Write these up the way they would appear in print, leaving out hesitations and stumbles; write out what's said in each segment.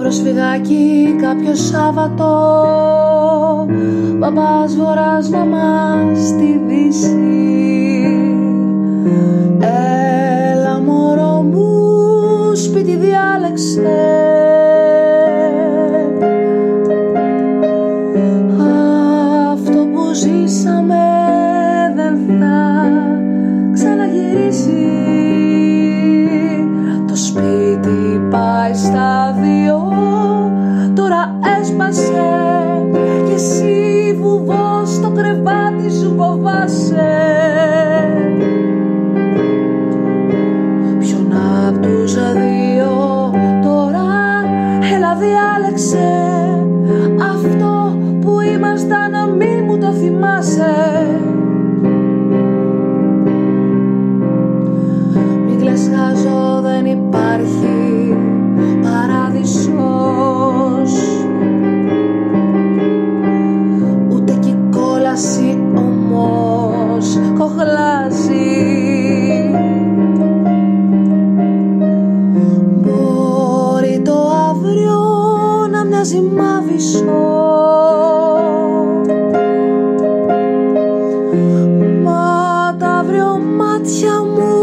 προσφυγάκι κάποιο Σάββατο, μπαμπάς βορράς, μαμάς στη δύση. Έλα μωρό μου, σπίτι διάλεξε. Αυτό που ζήσαμε δεν θα ξαναγυρίσει. Το σπίτι πάει στα δύο, τώρα έσπασε κι εσύ βουβός στο κρεβάτι σου φοβάσαι. Ποιον απ' τους δύο τώρα έλα διάλεξε. Αυτό που ήμασταν να μην μου το θυμάσαι. Μην κλαις χάζω, δεν υπάρχει παράδεισος, ούτε κι η κόλαση όμως κοχλάζει. Μπορεί το αύριο να μοιάζει μάβησο, μα τα αύριο μάτια μου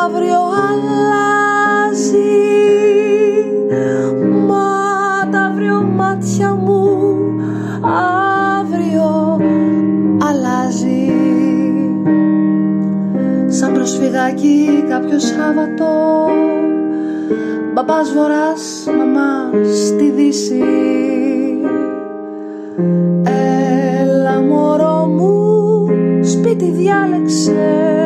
αύριο αλλάζει. Μα τα αύριο μάτια μου αύριο αλλάζει. Σαν προσφυγάκι κάποιο Σάββατο, μπαμπάς βορράς, μαμάς στη δύση. Έλα μωρό μου, σπίτι διάλεξε.